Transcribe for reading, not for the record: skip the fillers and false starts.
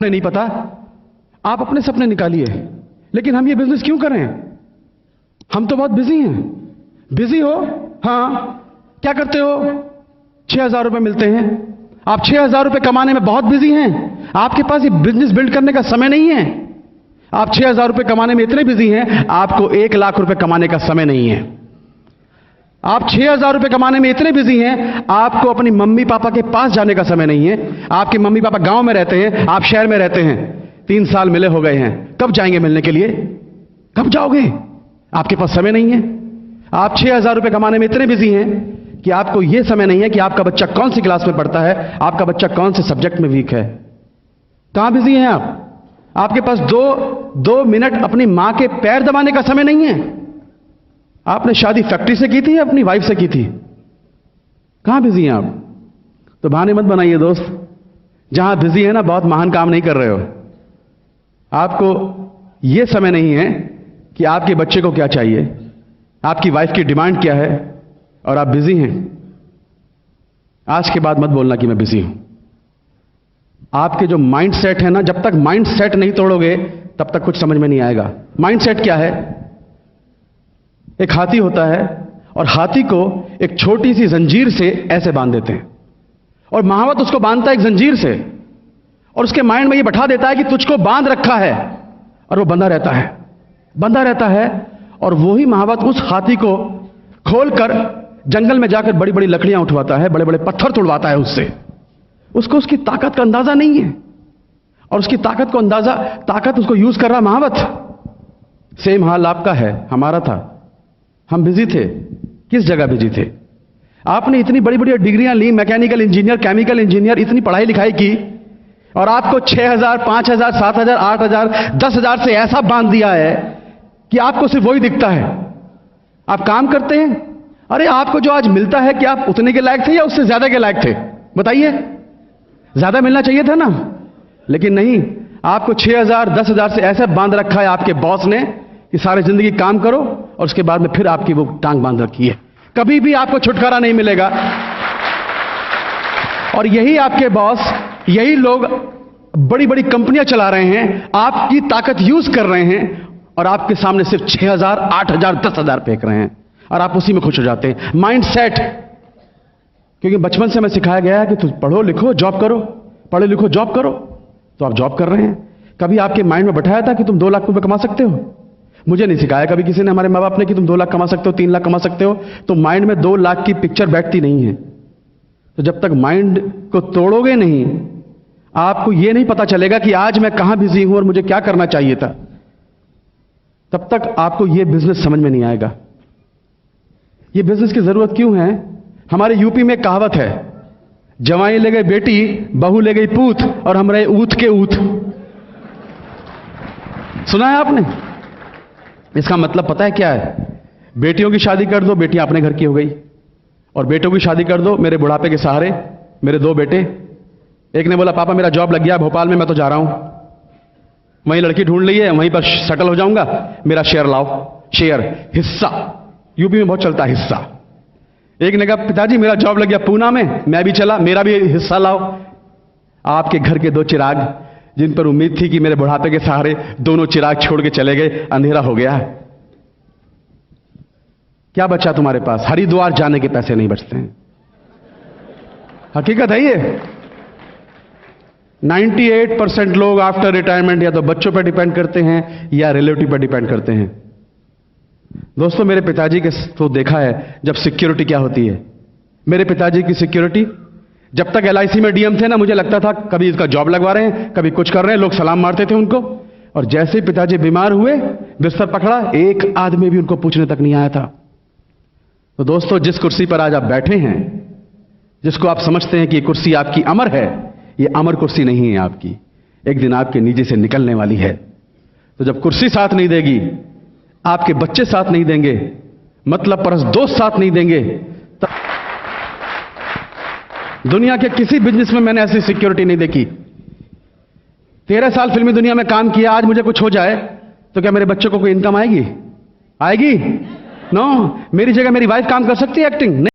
नहीं पता, आप अपने सपने निकालिए। लेकिन हम ये बिजनेस क्यों करें? हम तो बहुत बिजी हैं। बिजी हो? हाँ। क्या करते हो? 6,000 रुपए मिलते हैं। आप 6,000 रुपए कमाने में बहुत बिजी हैं। आपके पास ये बिजनेस बिल्ड करने का समय नहीं है। आप 6,000 रुपए कमाने में इतने बिजी हैं, आपको 1,00,000 रुपए कमाने का समय नहीं है। आप 6,000 रुपए कमाने में इतने बिजी हैं, आपको अपनी मम्मी पापा के पास जाने का समय नहीं है। आपके मम्मी पापा गांव में रहते हैं, आप शहर में रहते हैं। 3 साल मिले हो गए हैं, कब जाएंगे मिलने के लिए? कब जाओगे? आपके पास समय नहीं है। आप 6,000 रुपए कमाने में इतने बिजी हैं कि आपको यह समय नहीं है कि आपका बच्चा कौन सी क्लास में पढ़ता है, आपका बच्चा कौन से सब्जेक्ट में वीक है। कहां बिजी हैं आप? आपके पास दो मिनट अपनी मां के पैर दबाने का समय नहीं है। आपने शादी फैक्ट्री से की थी या अपनी वाइफ से की थी? कहां बिजी हैं आप? तो बहाने मत बनाइए दोस्त। जहां बिजी है ना, बहुत महान काम नहीं कर रहे हो। आपको यह समय नहीं है कि आपके बच्चे को क्या चाहिए, आपकी वाइफ की डिमांड क्या है, और आप बिजी हैं। आज के बाद मत बोलना कि मैं बिजी हूं। आपके जो माइंड सेट है ना, जब तक माइंड सेट नहीं तोड़ोगे तब तक कुछ समझ में नहीं आएगा। माइंड सेट क्या है? एक हाथी होता है और हाथी को एक छोटी सी जंजीर से ऐसे बांध देते हैं, और महावत उसको बांधता है एक जंजीर से, और उसके माइंड में ये बैठा देता है कि तुझको बांध रखा है, और वो बंधा रहता है। और वही महावत उस हाथी को खोलकर जंगल में जाकर बड़ी बड़ी लकड़ियां उठवाता है, बड़े बड़े पत्थर तोड़वाता है उससे। उसको उसकी ताकत का अंदाजा नहीं है, और उसकी ताकत उसको यूज कर रहा महावत। सेम हाल आपका है, हमारा था। हम बिजी थे। किस जगह बिजी थे? आपने इतनी बड़ी बड़ी डिग्रियां ली, मैकेनिकल इंजीनियर, केमिकल इंजीनियर, इतनी पढ़ाई लिखाई की, और आपको 6,000, 5,000, 7,000, 8,000, 10,000 से ऐसा बांध दिया है कि आपको सिर्फ वही दिखता है। आप काम करते हैं, अरे आपको जो आज मिलता है, क्या आप उतने के लायक थे या उससे ज्यादा के लायक थे? बताइए। ज्यादा मिलना चाहिए था ना, लेकिन नहीं। आपको 6,000, 10,000 से ऐसा बांध रखा है आपके बॉस ने कि सारी जिंदगी काम करो, और उसके बाद में फिर आपकी वो टांग बांध रखी है। कभी भी आपको छुटकारा नहीं मिलेगा। और यही आपके बॉस, यही लोग बड़ी बड़ी कंपनियां चला रहे हैं, आपकी ताकत यूज कर रहे हैं, और आपके सामने सिर्फ 6,000, 8,000, 10,000 फेंक रहे हैं, और आप उसी में खुश हो जाते हैं। Mind set. क्योंकि बचपन से हमें सिखाया गया है कि तुम पढ़ो लिखो जॉब करो, पढ़ो लिखो जॉब करो, तो आप जॉब कर रहे हैं। कभी आपके माइंड में बैठाया था कि तुम 2 लाख रुपए कमा सकते हो? मुझे नहीं सिखाया कभी किसी ने, हमारे माँ बाप ने, कि तुम 2 लाख कमा सकते हो, 3 लाख कमा सकते हो। तो माइंड में 2 लाख की पिक्चर बैठती नहीं है। तो जब तक माइंड को तोड़ोगे नहीं, आपको यह नहीं पता चलेगा कि आज मैं कहां बिजी हूं और मुझे क्या करना चाहिए था, तब तक आपको यह बिजनेस समझ में नहीं आएगा। यह बिजनेस की जरूरत क्यों है? हमारे यूपी में कहावत है, जवाई ले गई बेटी, बहू ले गई पूत, और हम रहे ऊत के ऊत। सुना है आपने? इसका मतलब पता है क्या है? बेटियों की शादी कर दो, बेटियां अपने घर की हो गई, और बेटों की शादी कर दो मेरे बुढ़ापे के सहारे। मेरे 2 बेटे, एक ने बोला पापा मेरा जॉब लग गया भोपाल में, मैं तो जा रहा हूं, वहीं लड़की ढूंढ ली है, वहीं पर सेटल हो जाऊंगा, मेरा शेयर लाओ। शेयर, हिस्सा, यूपी में बहुत चलता है हिस्सा। एक ने कहा पिताजी मेरा जॉब लग गया पूना में, मैं भी चला, मेरा भी हिस्सा लाओ। आपके घर के 2 चिराग, जिन पर उम्मीद थी कि मेरे बुढ़ापे के सहारे दोनों चिराग छोड़ के चले गए, अंधेरा हो गया। क्या बचा तुम्हारे पास? हरिद्वार जाने के पैसे नहीं बचते हैं। हकीकत है ये। 98% लोग आफ्टर रिटायरमेंट या तो बच्चों पर डिपेंड करते हैं या रिलेटिव पर डिपेंड करते हैं। दोस्तों, मेरे पिताजी के तो देखा है जब सिक्योरिटी क्या होती है। मेरे पिताजी की सिक्योरिटी, जब तक LIC में DM थे ना, मुझे लगता था कभी इसका जॉब लगवा रहे हैं, कभी कुछ कर रहे हैं, लोग सलाम मारते थे उनको। और जैसे ही पिताजी बीमार हुए, बिस्तर पकड़ा, एक आदमी भी उनको पूछने तक नहीं आया था। तो दोस्तों, जिस कुर्सी पर आज आप बैठे हैं, जिसको आप समझते हैं कि कुर्सी आपकी अमर है, ये अमर कुर्सी नहीं है आपकी। एक दिन आपके नीचे से निकलने वाली है। तो जब कुर्सी साथ नहीं देगी, आपके बच्चे साथ नहीं देंगे, मतलब परस दोस्त साथ नहीं देंगे, तब दुनिया के किसी बिजनेस में मैंने ऐसी सिक्योरिटी नहीं देखी। 13 साल फिल्मी दुनिया में काम किया, आज मुझे कुछ हो जाए तो क्या मेरे बच्चों को कोई इनकम आएगी? नो। मेरी जगह मेरी वाइफ काम कर सकती है एक्टिंग? नहीं।